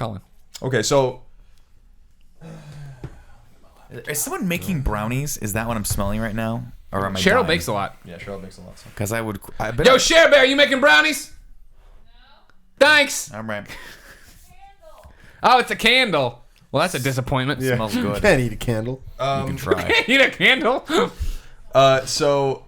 Colin. Okay, so Is someone making brownies? Is that what I'm smelling right now? Or am I Cheryl dying? bakes a lot. yeah, Cheryl makes a lot of sense. Because I bet Yo, Cher Bear, you making brownies? No. Thanks. I'm right. Oh, it's a candle. Well, that's a disappointment. It smells good. Can't eat a candle. You can try. Need a candle? So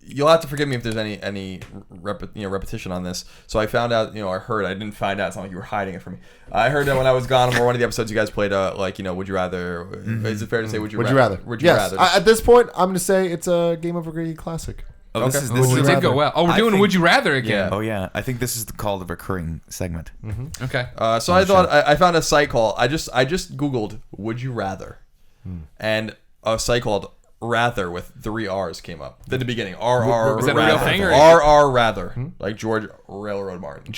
you'll have to forgive me if there's any repetition on this. So I found out, I didn't find out. It's not like you were hiding it from me. I heard that when I was gone for one of the episodes, you guys played would you rather? Is it fair to say would you rather? Would you rather? At this point, I'm going to say it's a GameOverGreggy classic. Oh, Okay. this is It did go well. Oh, we're doing Would You Rather again. Yeah. Oh yeah, I think this is called a recurring segment. Okay. So I thought I found a site called I just Googled "Would you rather," and a site called Rather with 3 R's came up at the beginning. RR. Is that a real thing or- RR Rather, like George Railroad Martin.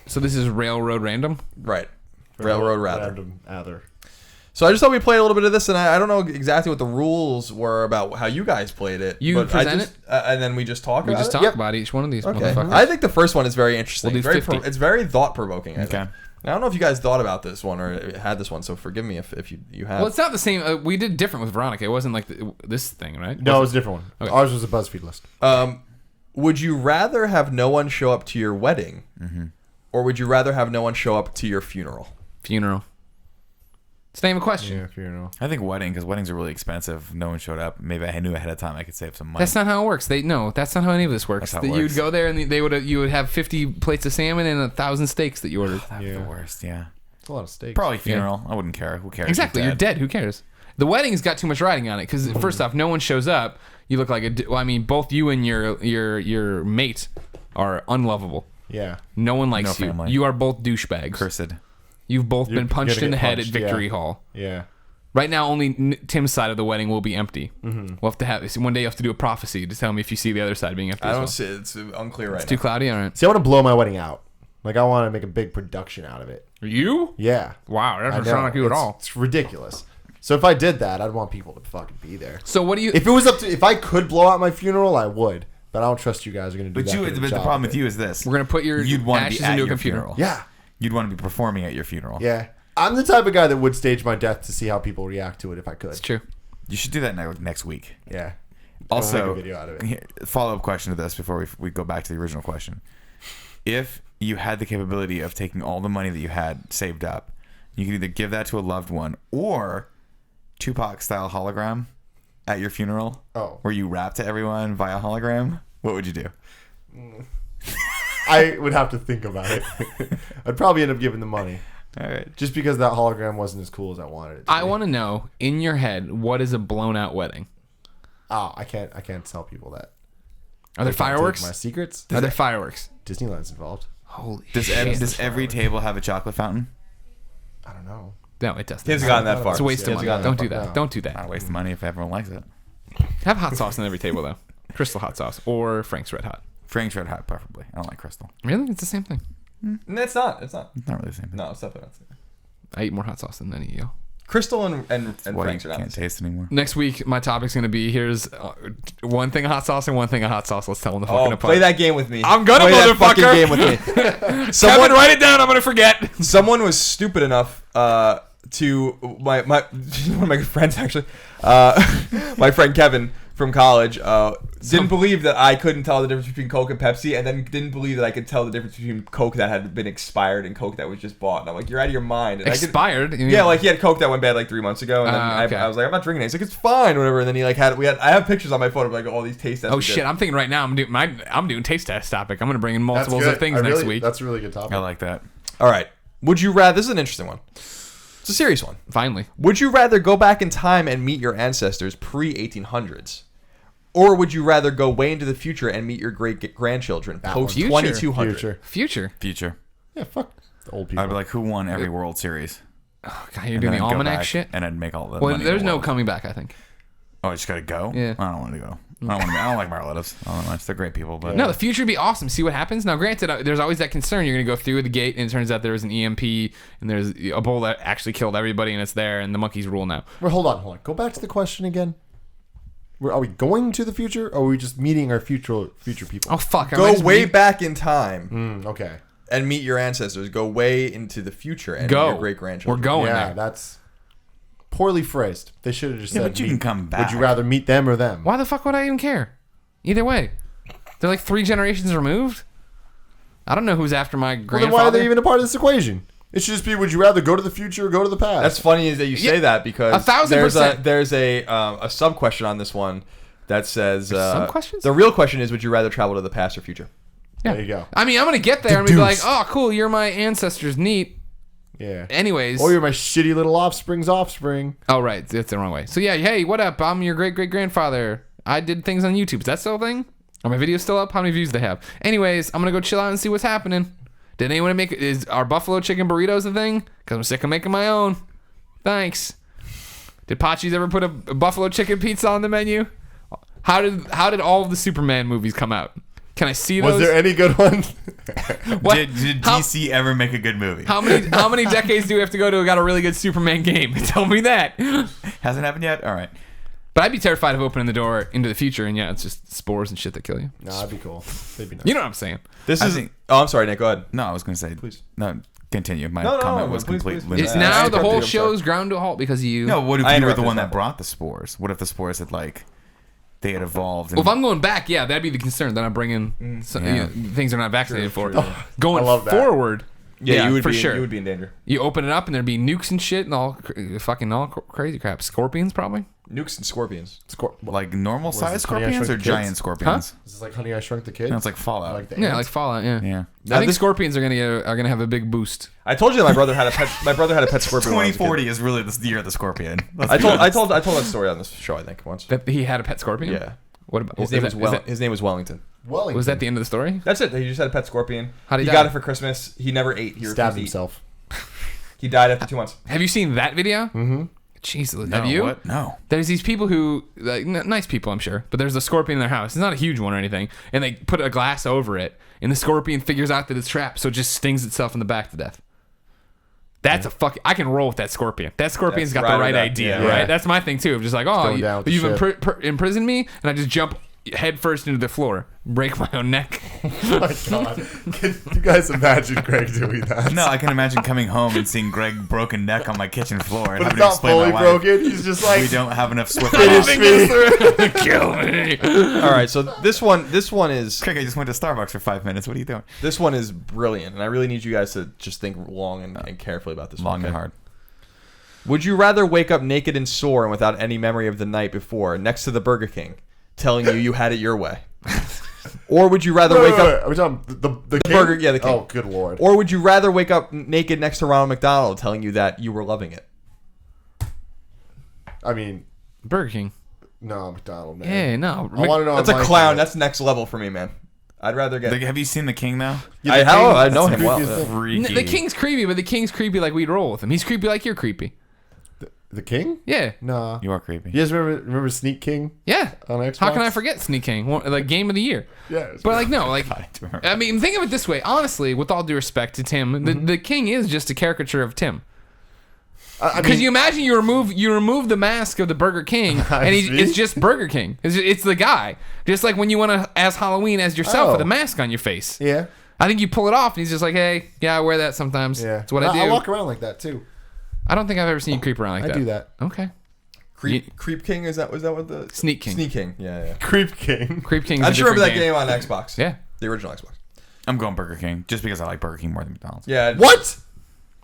So this is Railroad Random? Right. Railroad Rather. Random Ather. So I just thought we played a little bit of this, and I don't know exactly what the rules were about how you guys played it. You but present it, and then we just talk We about just it. talk Yep. about each one of these Okay. motherfuckers. I think the first one is very interesting. We'll do 50. It's very thought provoking. Okay. I don't know if you guys thought about this one or had this one, so forgive me if you have. Well, it's not the same. We did different with Veronica. It wasn't like this thing, right? No, it was a different one. Okay. Ours was a BuzzFeed list. Would you rather have no one show up to your wedding, or would you rather have no one show up to your funeral? Funeral. It's the name of question. Yeah, funeral. I think wedding, because weddings are really expensive. No one showed up. Maybe I knew ahead of time I could save some money. That's not how it works. That's not how any of this works. That's how it You'd works. go there and you would have 50 plates of salmon and 1,000 steaks that you ordered. That'd be the worst. Yeah. It's a lot of steaks. Probably funeral. I wouldn't care. Who cares? Exactly. You're dead. Who cares? The wedding's got too much riding on it because first off, no one shows up. You look like both you and your mate are unlovable. Yeah. No one likes No you. family. You are both douchebags. Cursed. You've both You're been punched gonna in the get head punched, at Victory yeah. Hall. Yeah. Right now, only Tim's side of the wedding will be empty. We'll have to have one day. You have to do a prophecy to tell me if you see the other side being empty. I as don't well. see it. It's unclear right It's too now. cloudy. All right. See, I want to blow my wedding out. Like, I want to make a big production out of it. You? Yeah. Wow, that I doesn't know. sound like you at all. It's ridiculous. So if I did that, I'd want people to fucking be there. So what do you? If it was up to, if I could blow out my funeral, I would. But I don't trust you guys are going to do But that. good of a the job problem of with it. you is this. We're gonna put your You'd want to ashes be at into a your computer. funeral. Yeah. You'd want to be performing at your funeral. Yeah. I'm the type of guy that would stage my death to see how people react to it if I could. It's true. You should do that next week. Yeah. Also, make a video out of it. follow-up question to this before we go back to the original question. If you had the capability of taking all the money that you had saved up, you could either give that to a loved one or Tupac-style hologram at your funeral, where you rap to everyone via hologram, what would you do? I would have to think about it. I'd probably end up giving the money. All right. Just because that hologram wasn't as cool as I wanted it to I be. want to know in your head what is a blown out wedding? Oh, I can't tell people that. Are there fireworks? My secrets? Are there fireworks? Disneyland's involved. Holy Does shit! every table have a chocolate fountain? I don't know. No, it doesn't. He hasn't gotten that far. It's a waste of money. gotten Don't that do far. that. No. Don't do Not that. waste the money if everyone likes it. Have hot sauce on every table though. Crystal hot sauce or Frank's Red Hot. Frank's Red Hot, preferably. I don't like Crystal. Really? It's the same thing. No, it's not. It's not. It's not really the same thing. No, it's definitely not. I eat more hot sauce than any of you. Crystal and Why Frank's you are not. can't the same. taste anymore. Next week, my topic's gonna be here's one thing of hot sauce and one thing of hot sauce. Let's tell them the fucking Oh, apart. play that game with me. I'm gonna, play that fucking motherfucker. game with me. Kevin, write it down. I'm gonna forget. Someone was stupid enough to my one of my good friends actually, my friend Kevin from college didn't believe that I couldn't tell the difference between Coke and Pepsi, and then didn't believe that I could tell the difference between Coke that had been expired and Coke that was just bought. And I'm like, you're out of your mind. And Expired? Yeah, like he had Coke that went bad like 3 months ago, and then Okay. I was like, I'm not drinking it. He's like, it's fine, or whatever. And then he like I have pictures on my phone of like all these taste tests. Oh we did. shit! I'm thinking right now. I'm doing taste test topic. I'm gonna bring in multiples of things next week. That's a really good topic. I like that. All right. Would you rather? This is an interesting one. It's a serious one. Finally, Would you rather go back in time and meet your ancestors pre-1800s? Or would you rather go way into the future and meet your great-grandchildren post-2200? future. Yeah, fuck the old people. I'd be like, who won every World Series? Oh, God, you're And doing then the I'd go almanac back shit. and I'd make all the Well, money in there's the no world. coming back. I think. Oh, I just gotta go. Yeah. I don't want to go. I don't like my relatives. I don't know much. They're great people, but No, the future would be awesome. See what happens. Now, granted, there's always that concern. You're going to go through the gate, and it turns out there was an EMP, and there's a bull that actually killed everybody, and it's there, and the monkeys rule now. Well, hold on. Go back to the question again. Are we going to the future, or are we just meeting our future people? Oh, fuck. Go way back in time Okay. and meet your ancestors. Go way into the future and meet your great grandchildren. We're going Yeah, there. that's poorly phrased. They should have just said. but you can come back. Would you rather meet them or them? Why the fuck would I even care? Either way, they're like 3 generations removed. I don't know who's after my Well, grandfather. then why are they even a part of this equation? It should just be: would you rather go to the future or go to the past? That's funny that you say that because 1,000%. there's a sub question on this one that says sub-questions? the real question is: would you rather travel to the past or future? Yeah. There you go. I mean, I'm gonna get there and be like, Deduce. "Oh, cool, you're my ancestors, neat." Yeah. Anyways, Or you're my shitty little offspring's offspring. oh right, that's the wrong way. So yeah, hey, what up? I'm your great great grandfather. I did things on YouTube. Is that still a thing? Are my videos still up? How many views do they have? Anyways, I'm gonna go chill out and see what's happening. Did anyone make? Is our buffalo chicken burritos a thing? Because I'm sick of making my own. Thanks. Did Pachi's ever put a buffalo chicken pizza on the menu? How did all of the Superman movies come out? Can I see those? Was there any good ones? What? Did DC ever make a good movie? How many decades do we have to go to got a really good Superman game? Tell me that. Hasn't happened yet? All right. But I'd be terrified of opening the door into the future, and yeah, it's just spores and shit that kill you. No, that'd be cool. They'd be nice. You know what I'm saying? This I is. think- Oh, I'm sorry, Nick. Go ahead. No, I was going to say. Please. No, continue. My No, comment was please, completely. please. It's I now the interrupted whole you, I'm sorry. show's ground to a halt because of you. No, what if I you were the interrupted, one that sorry. brought the spores? What if the spores had they had evolved? Well, if I'm going back, yeah, that'd be the concern that I'm bringing Yeah. things they're not vaccinated for. true. Going I love that. forward, Yeah, you would for be sure. You would be in danger. You open it up and there'd be nukes and shit and all crazy crap. Scorpions probably. Nukes and scorpions. like normal Was sized this Honey, I scorpions or Shrunk the giant Kids? scorpions? This is like Honey, I Shrunk the Kids. No, it's like Fallout. Like the Yeah, ants? like Fallout. Yeah. Yeah. I Now think this- scorpions are gonna have a big boost. I told you that my brother had a pet. My brother had a pet scorpion. when I was a kid. 2040 is really the year of the scorpion. Let's I be told honest. that story on this show. I think once. That he had a pet scorpion. Yeah. What about His name was Wellington. Wellington. Was that the end of the story? That's it. He just had a pet scorpion. How'd he He die? got it for Christmas. He never ate. He Stabbed refused to eat. himself. He died after 2 months. Have you seen that video? Mm-hmm. Jeez, have you? What? No. There's these people who, like, nice people, I'm sure, but there's a scorpion in their house. It's not a huge one or anything, and they put a glass over it, and the scorpion figures out that it's trapped, so it just stings itself in the back to death. That's a fucking. I can roll with that scorpion. That scorpion's That's got the right right or die. idea, Yeah. right? That's my thing too. Just like, oh, going down with the you've ship. imprisoned me, and I just jump head first into the floor, break my own neck. Oh my god. Can you guys imagine Greg doing that? No, I can imagine coming home and seeing Greg broken neck on my kitchen floor and But having it's to not explain to fully my wife, broken. He's just like, we don't have enough Swift. finish me. Kill me. All right. So this one is Craig, I just went to Starbucks for 5 minutes. What are you doing? this one is brilliant, and I really need you guys to just think long and carefully about this. Long one, and okay? hard. Would you rather wake up naked and sore and without any memory of the night before, next to the Burger King, telling you had it your way, or would you rather wake up? Are we talking the king? burger- yeah, the king. Oh, good lord. Or would you rather wake up naked next to Ronald McDonald, telling you that you were loving it? I mean, Burger King. no, McDonald, man. Yeah, no. I want to know. That's what a Mike clown. did. That's next level for me, man. I'd rather get. Have you seen The King now? I know That's him the well. creepiest yeah. thing. Freaky. The King's creepy, but the King's creepy like we'd roll with him. He's creepy like you're creepy. The king? Yeah. Nah. You are creepy. You guys remember Sneak King Yeah. on Xbox? How can I forget Sneak King? Like game of the year. Yeah. it's But like no, like I do remember. I mean, think of it this way. Honestly, with all due respect to Tim, the King is just a caricature of Tim. I Because mean, you imagine you remove the mask of the Burger King, and see. it's just Burger King. It's the guy. Just like when you want to as Halloween as yourself Oh. with a mask on your face. yeah. I think you pull it off, and he's just like, hey, yeah, I wear that sometimes. Yeah. It's what I do. I walk around like that too. I don't think I've ever seen you creep around like I that. do that. Okay. Creep King was that what the Sneak King. Sneak King? Yeah. Creep King. Creep King. I just remember that game on Xbox. Yeah. The original Xbox. I'm going Burger King just because I like Burger King more than McDonald's. Yeah. What?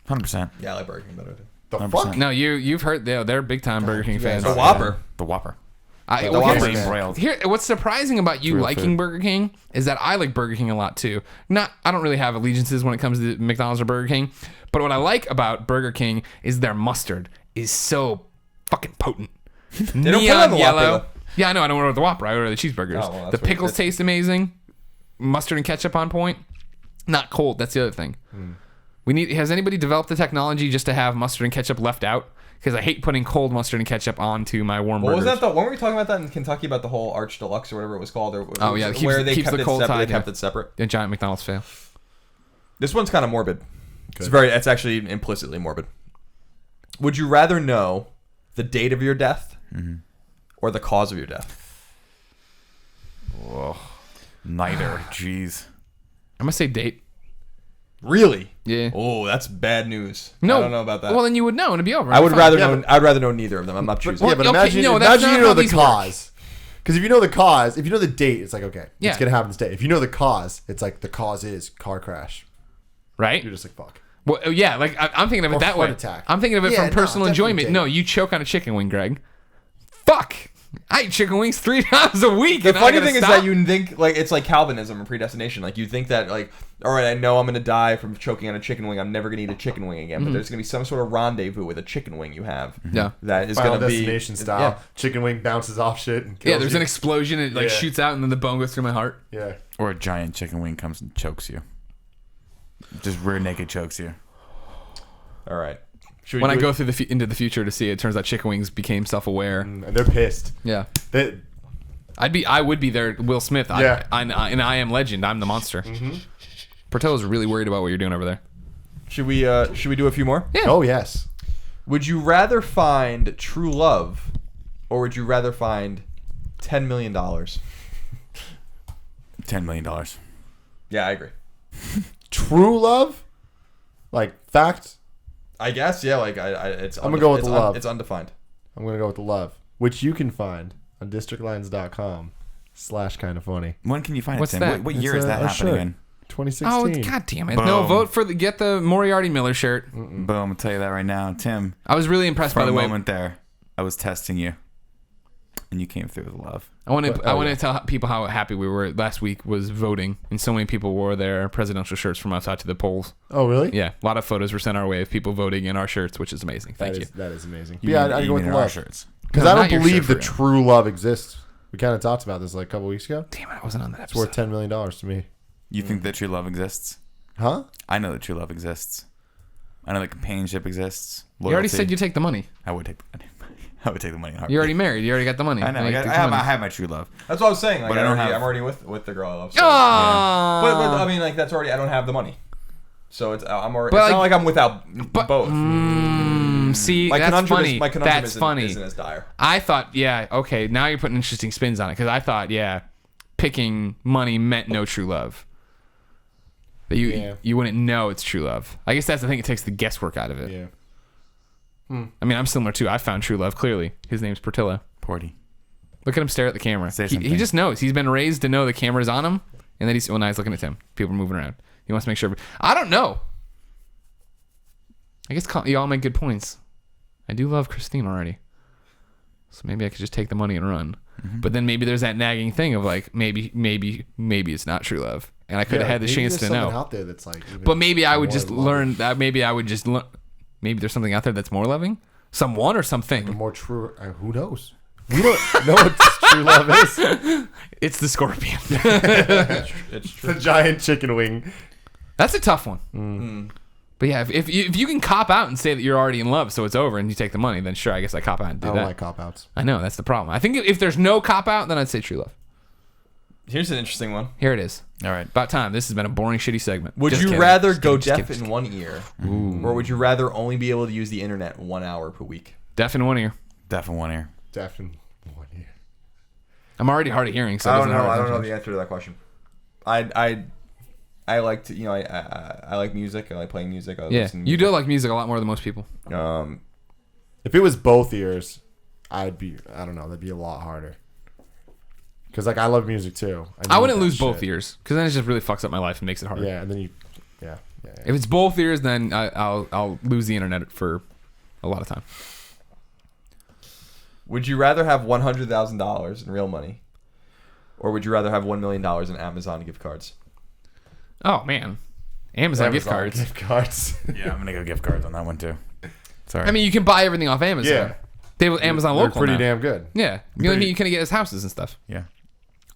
100%. Yeah, I like Burger King better. Too. The 100%. fuck? No, you've heard they're big time Burger King you guys fans. The are- Whopper. The Whopper. I, The well, Whopper, here's- man. Broiled. Here, what's surprising about you Real liking food. Burger King is that I like Burger King a lot too. I don't really have allegiances when it comes to McDonald's or Burger King, but what I like about Burger King is their mustard is so fucking potent. They don't put it on the Whopper, though. Yeah, I know. I don't order the Whopper. I order the cheeseburgers. Oh, well, that's the what- pickles that's- taste amazing. Mustard and ketchup on point. Not cold. That's the other thing. Has anybody developed the technology just to have mustard and ketchup left out? Because I hate putting cold mustard and ketchup onto my warm What burgers. was that? When were we talking about that in Kentucky about the whole Arch Deluxe or whatever it was called? Oh, yeah, it keeps- where they keeps kept the it cold separate. side, They kept yeah. it separate. A giant McDonald's fail. This one's kind of morbid. It's actually implicitly morbid. Would you rather know the date of your death or the cause of your death? Whoa. Neither. Jeez. I'm gonna say date. Really? Yeah. Oh, that's bad news. No. I don't know about that. Well, then you would know and it'd be over. I would Fine. rather Yeah, know. I'd rather know neither of them. I'm not choosing. Yeah, but Okay, imagine, no, that's imagine not you know how the these work. cause. Because if you know the cause, if you know the date, it's like, okay, Yeah. it's going to happen this day. If you know the cause, it's like the cause is car crash. Right? You're just like, fuck. Well, yeah, like I'm thinking of it Or that heart way. attack. I'm thinking of it Yeah, from no, personal definitely enjoyment. date. No, you choke on a chicken wing, Greg. Fuck. I eat chicken wings 3 times a week. The and I funny gotta thing is stop. that you think like it's like Calvinism or predestination. Like you think that like, all right, I know I'm gonna die from choking on a chicken wing. I'm never gonna eat a chicken wing again. But there's gonna be some sort of rendezvous with a chicken wing you have. Yeah. That is Final gonna be Destination style. Yeah. Chicken wing bounces off shit and kills Yeah, there's you. an explosion. It like Yeah. shoots out, and then the bone goes through my heart. Yeah. Or a giant chicken wing comes and chokes you. Just rear naked chokes you. All right. Should we When I do go it? through into the future to see it, turns out chicken wings became self-aware. And they're pissed. Yeah. They, I would be there, Will Smith. Yeah. In I Am Legend, I'm the monster. Mm-hmm. Portillo's really worried about what you're doing over there. Should we do a few more? Yeah. oh, yes. Would you rather find true love, or would you rather find $10 million? $10 million. Yeah, I agree. True love? Like, fact? I guess, yeah. Like, it's. I'm gonna go with it's the love. It's undefined. I'm going to go with the love, which you can find on districtlines.com/kindafunny. When can you find What's it, Tim? that? What year It's is that a happening shirt. in? 2016. Oh, god damn it! Boom. No, get the Moriarty Miller shirt. Boom, I'll tell you that right now. Tim, I was really impressed for by the a way. moment there, I was testing you. And you came through with love. I want But- oh, to yeah. tell people how happy we were last week was voting, and so many people wore their presidential shirts from outside to the polls. Oh, really? Yeah, a lot of photos were sent our way of people voting in our shirts, which is amazing. Thank you. That is amazing. You Yeah, mean- I'd you go with mean the our love. shirts. Because No, I not don't your believe shirt the for true love exists. We kind of talked about this like a couple weeks ago. Damn it, I wasn't on that It's episode. worth $10 million to me. You think that true love exists? Huh? I know that true love exists. I know that companionship exists. You already Loyalty. said you take the money. I would take the money. I would take the money. in a You're heartbeat. already married. You already got the money. I know. Now I, you got- take I the have, money. I have my true love. That's what I was saying. Like, But I don't I'm have- already with the girl I love. So. Ah! But I mean, like that's already. I don't have the money, so it's. I'm already. But, it's not like- like I'm without both. See, My that's conundrum funny. is my conundrum That's isn't, funny. isn't as dire. I thought, yeah, okay, now you're putting interesting spins on it because I thought, yeah, picking money meant no true love. That you wouldn't know it's true love. I guess that's the thing. It takes the guesswork out of it. Yeah. I mean, I'm similar too. I found true love clearly. His name's Portillo. Porty. Look at him stare at the camera. Say He something. just knows. He's been raised to know the camera's on him, and then now he's looking at Tim. People are moving around. He wants to make sure. I don't know. I guess you all make good points. I do love Christine already, so maybe I could just take the money and run. But then maybe there's that nagging thing of like maybe it's not true love, and I could have had the maybe chance there's to something know. out there that's like. even But maybe I would more just loving. learn that. Maybe I would just learn. Maybe there's something out there that's more loving. Someone or something. More true. Who knows? We don't know what true love is. It's the scorpion. It's true. The giant chicken wing. That's a tough one. But yeah, if you can cop out and say that you're already in love, so it's over, and you take the money, then sure, I guess I cop out and do I don't that. like cop outs. I know that's the problem. I think if there's no cop out, then I'd say true love. Here's an interesting one. Here it is. All right. About time. This has been a boring, shitty segment. Would Just you kidding. rather Just go kidding, deaf just in kidding. one ear, or would you rather only be able to use the internet 1 hour per week? Deaf in one ear. Deaf in one ear. Definitely 1 year. I'm already hard of hearing, so it I doesn't don't know. hurt I don't as know much. the answer to that question. I like to, I like music. I like playing music. I Yeah, listen to you music. do like music a lot more than most people. If it was both ears, I don't know, that'd be a lot harder. Because, like, I love music, too. I need wouldn't that lose both shit. ears because then it just really fucks up my life and makes it harder. Yeah, and then you... Yeah. If it's both ears, then I'll lose the internet for a lot of time. Would you rather have $100,000 in real money, or would you rather have $1 million in Amazon gift cards? Oh man, Amazon gift cards. Gift cards. Yeah, I'm gonna go gift cards on that one too. Sorry. I mean, you can buy everything off Amazon. Yeah. They have Amazon They're local pretty now. damn good. Yeah, the only thing you can get is houses and stuff. yeah.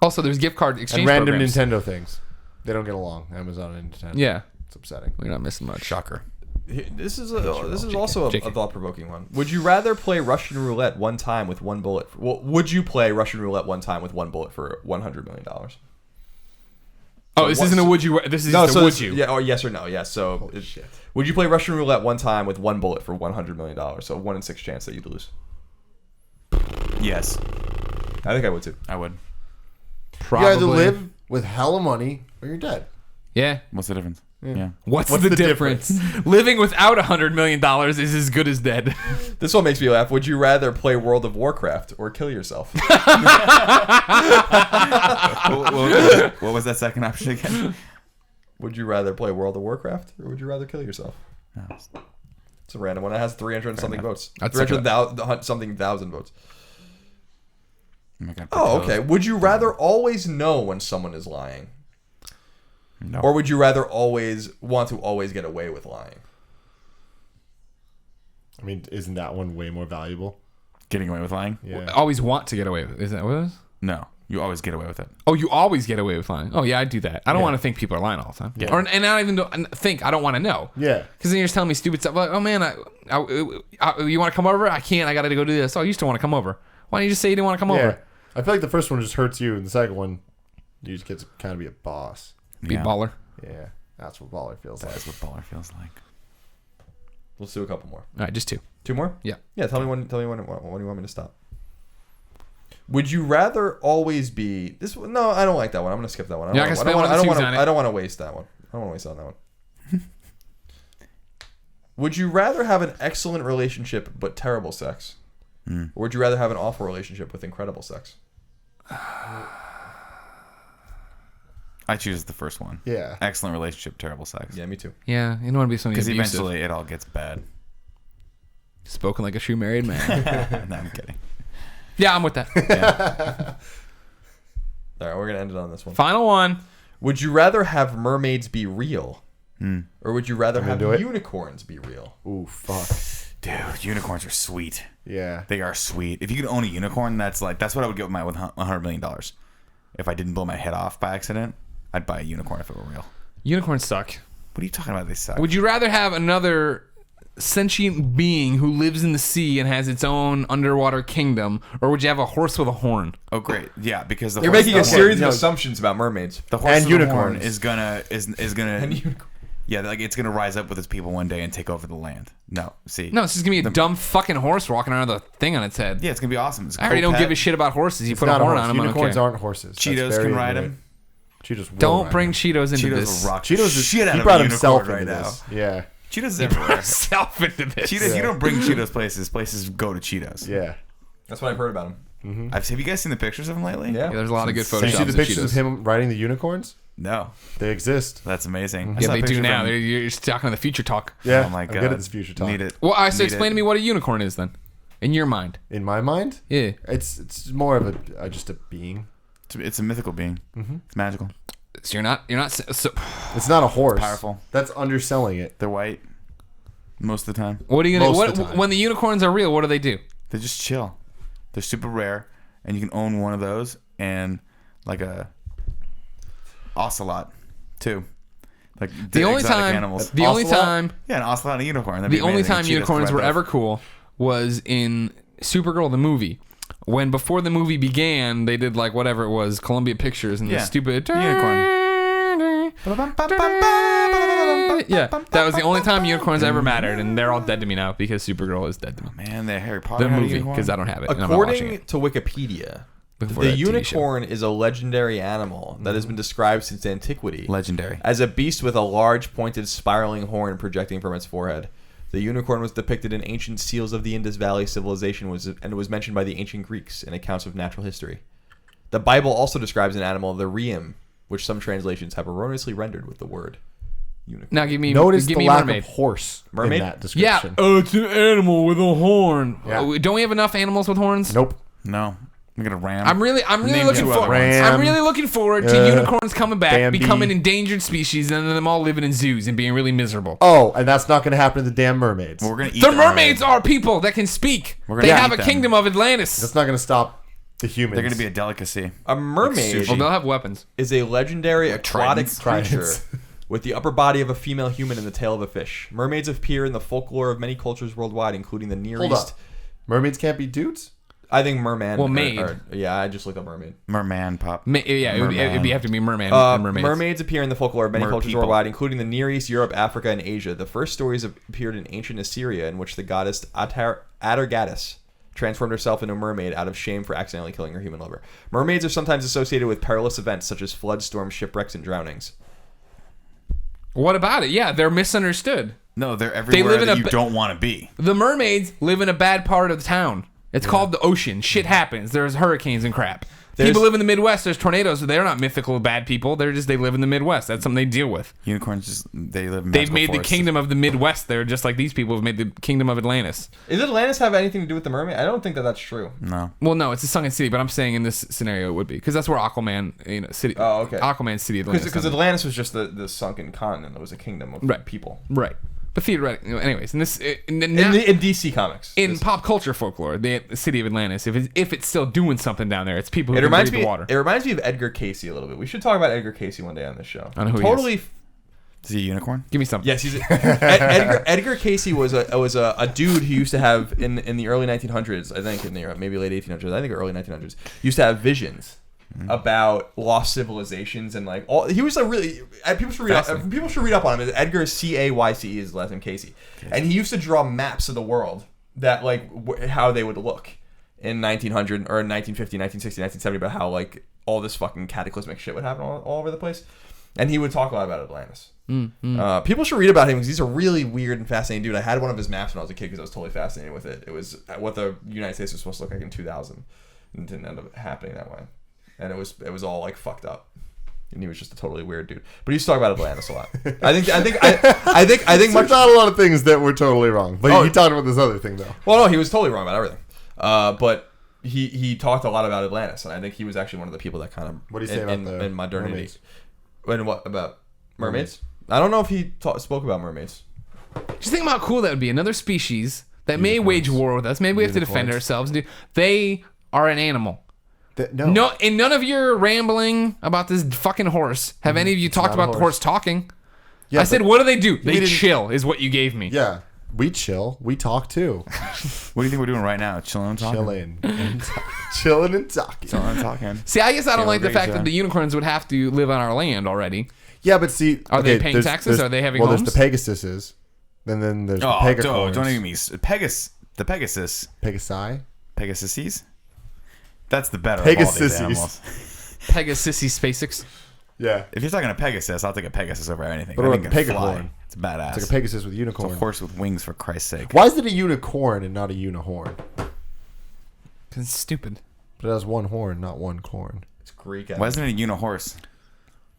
Also, there's gift card exchange And random programs. Nintendo things. They don't get along. Amazon and Nintendo. Yeah, It's upsetting. we're not missing much. Shocker. This is also a JK. thought-provoking one. Would you rather play Russian roulette one time with one bullet? Would you play Russian roulette one time with one bullet for $100 million? Oh, this isn't a would you? This is just a so would it's- you? Yeah, or yes or no. Yes. So, would you play Russian roulette one time with one bullet for $100 million? So 1 in 6 chance that you'd lose. Yes, I think I would too. I would. You Probably. either live with hella money or you're dead. Yeah, What's the difference? Yeah. What's the difference? Living without $100 million is as good as dead. This one makes me laugh. Would you rather play World of Warcraft or kill yourself? What was that second option again? Would you rather play World of Warcraft or would you rather kill yourself? No. It's a random one. It has 300 and something votes. That's 300 something thousand votes. Oh, okay. Would you rather always know when someone is lying? No. Or would you rather always want to always get away with lying? I mean, isn't that one way more valuable? Getting away with lying? Yeah. Always want to get away with. Is that what it is? No. You always get away with it. Oh, you always get away with lying. Oh, yeah, I do that. I don't want to think people are lying all the time. Yeah. Or, and I don't even think. I don't want to know. Yeah. Because then you're just telling me stupid stuff. Like, oh, man, you want to come over? I can't. I got to go do this. Oh, you still want to come over. Why don't you just say you didn't want to come Yeah. over? I feel like the first one just hurts you, and the second one, you just get to kind of be a boss. Be a baller. Yeah. That's what baller feels like. That's what baller feels like. Let's do a couple more. All right, just 2. 2 more? Yeah. Yeah, tell me when you want me to stop. Would you rather always be this? No, I don't like that one. I'm gonna skip that one. I don't want to waste that one. I don't want to waste on that one. Would you rather have an excellent relationship but terrible sex, or would you rather have an awful relationship with incredible sex? I choose the first one. Yeah. Excellent relationship, terrible sex. Yeah, me too. Yeah, you don't want to be something Because abusive. eventually it all gets bad. Spoken like a true married man. No, I'm kidding. Yeah, I'm with that. Yeah. All right, we're gonna end it on this one. Final one. Would you rather have mermaids be real, or would you rather have do it. unicorns be real? Ooh, fuck. Dude, unicorns are sweet. Yeah. They are sweet. If you could own a unicorn, that's what I would get with $100 million. If I didn't blow my head off by accident, I'd buy a unicorn if it were real. Unicorns suck. What are you talking about? They suck. Would you rather have another sentient being who lives in the sea and has its own underwater kingdom, or would you have a horse with a horn? Oh, great. Yeah, because the You're horse, making a the series no. of assumptions about mermaids. horse and with the horn unicorns. is gonna And unicorns. yeah, like it's gonna rise up with its people one day and take over the land. No, see, No, it's just gonna be a dumb fucking horse walking around with a thing on its head. yeah, it's gonna be awesome. It's a I already cool don't pet. give a shit about horses. You It's put a not horn horse. on them, I don't Unicorns care. aren't horses. That's Cheetos very can ride ignorant. him. Cheetos will Don't ride bring him. Cheetos into Cheetos this. will rock Cheetos the is, shit out he of brought a unicorn unicorn into right now. this. Yeah. Cheetos is everywhere. Self into this. Cheetos, you don't bring Cheetos places. Places go to Cheetos. Yeah. That's what I've heard about them. Have you guys seen the pictures of him lately? Yeah. Yeah, there's a lot of good Insane. photoshops You see the of pictures of Cheetos. him riding the unicorns? No, They exist. that's amazing. I Yeah, saw a they picture do of now. him. You're just talking to the future talk. Yeah. Oh my god, I'm good at this future talk. Need it. Well, so Need explain it. to me what a unicorn is then, in your mind. In my mind, Yeah. it's more of a just a being. It's a mythical being. It's magical. So you're not. So It's not a horse. Powerful. That's underselling it. They're white most of the time. what are you gonna? Most What of the time. when the unicorns are real? What do they do? They just chill. They're super rare, and you can own one of those and like a ocelot too. Like The only exotic time. animals. The only Ocelot? time. Yeah, an ocelot and a unicorn. That'd be The only amazing. time Cheetahs unicorns could were ride ever both. cool was in Supergirl the movie. When before the movie began, they did like whatever it was, Columbia Pictures and the Yeah. stupid Unicorn. Yeah, that was the only time unicorns ever mattered, and they're all dead to me now because Supergirl is dead to me. Man, that Harry Potter The had a movie, unicorn? because I don't have it. And I'm not watching According it. to Wikipedia, Looking for the that TV show. unicorn is a legendary animal that has been described since antiquity legendary. as a beast with a large, pointed, spiraling horn projecting from its forehead. The unicorn was depicted in ancient seals of the Indus Valley civilization and was mentioned by the ancient Greeks in accounts of natural history. The Bible also describes an animal, the rheum, which some translations have erroneously rendered with the word unicorn. Now give me Notice give the me lack mermaid. of horse Mermaid? in that Yeah. description. Oh, it's an animal with a horn. Yeah. Oh, don't we have enough animals with horns? Nope. No, I'm gonna ram. I'm really Name looking two forward. other ones. I'm really looking forward to unicorns coming back, Bambi. becoming endangered species, and then them all living in zoos and being really miserable. Oh, and that's not going to happen to the damn mermaids. We're gonna eat The the mermaids mermaid. are people that can speak. We're They gonna have eat a them. kingdom of Atlantis. That's not going to stop the humans. They're gonna be a delicacy. A mermaid sushi. Well, they'll have weapons. is a legendary aquatic tridents. creature Tridents. with the upper body of a female human and the tail of a fish. Mermaids appear in the folklore of many cultures worldwide, including the Near Hold East. up. Mermaids can't be dudes? I think merman. Well, maid. Yeah, I just looked up mermaid. Merman pop. Yeah, it would Merman. have to be merman and mermaids. Mermaids appear in the folklore of many Mer cultures people. worldwide, including the Near East, Europe, Africa, and Asia. The first stories appeared in ancient Assyria, in which the goddess Atargatis transformed herself into a mermaid out of shame for accidentally killing her human lover. Mermaids are sometimes associated with perilous events such as floods, storms, shipwrecks, and drownings. What about it? Yeah, they're misunderstood. No, they're everywhere live in that a you don't want to be. The mermaids live in a bad part of the town. It's called the ocean. Shit happens. There's hurricanes and crap. People live in the Midwest. There's tornadoes. They're not mythical bad people. They live in the Midwest. That's something they deal with. Unicorns they live in They've magical made forests. the kingdom of the Midwest. They're just like these people have made the kingdom of Atlantis. Does Atlantis have anything to do with the mermaid? I don't think that that's true. No. Well, no, it's a sunken city, but I'm saying in this scenario it would be because that's where Aquaman, city. Oh, okay. Aquaman city Atlantis. Because Atlantis was just the sunken continent. It was a kingdom of people. Right. But theoretically, anyways, in this In DC Comics. in pop culture folklore, the city of Atlantis, if it's still doing something down there, it's people who It reminds breathe me. the water. It reminds me of Edgar Casey a little bit. We should talk about Edgar Casey one day on this show. I know who he totally. Is he a unicorn? Give me something. Yes, he's Edgar Casey was a dude who used to have in the early 1900s, I think, maybe late 1800s, I think early 1900s, used to have visions about lost civilizations and like all. He was a really people should read up on him. Edgar Cayce is his last name, Casey, and he used to draw maps of the world that like how they would look in 1900 or 1950, 1960, 1970 about how like all this fucking cataclysmic shit would happen all over the place, and he would talk a lot about Atlantis. People should read about him because he's a really weird and fascinating dude. I had one of his maps when I was a kid because I was totally fascinated with it. It was what the United States was supposed to look like in 2000, and it didn't end up happening that way. And it was all like fucked up, and he was just a totally weird dude. But he used to talk about Atlantis a lot. I think There's not a lot of things that were totally wrong, but he talked about this other thing though. Well, no, he was totally wrong about everything. But he talked a lot about Atlantis, and I think he was actually one of the people that kind of What do you say about the modernity? mermaids? And what about mermaids? I don't know if he spoke about mermaids. Just think about how cool that would be. Another species that may wage war with us. Maybe we have to defend ourselves. They are an animal. No, in none of your rambling about this fucking horse have any of you talked about the horse talking. Yeah, I said, what do? They chill, is what you gave me. Yeah, we chill. We talk too. What do you think we're doing right now? Chilling and talking? Chilling and talking. Chilling and talking. See, I guess I don't like the fact show. that the unicorns would have to live on our land already. Yeah, but see, Are they paying taxes? Are they having homes? There's the Pegasuses. Then there's the Pegacorns. Don't even me. The Pegasus. Pegasi? Pegasuses? That's the better Pegasuses. of all these animals. Pegasusy SpaceX. Yeah. If you're talking a Pegasus, I'll take a Pegasus over anything. But That what thing about can the fly. Pegacorn? It's badass. It's like a Pegasus with It's unicorn. a horse with wings, for Christ's sake. Why is it a unicorn and not a unicorn? Because it's stupid. But it has one horn, not one corn. It's Greek. Why isn't it a unihorse?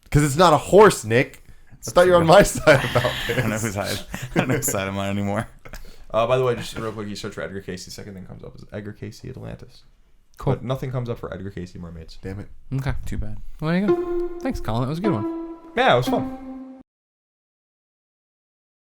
Because it's not a horse, Nick. I thought you were on my side about this. I don't know whose side. I don't know whose side I'm on anymore. By the way, just real quick, you search for Edgar Casey. Second thing comes up is Edgar Casey Atlantis. Cool. But nothing comes up for Edgar Casey mermaids. Damn it. Okay. Too bad. Well, there you go. Thanks, Colin. That was a good one. Yeah, it was fun.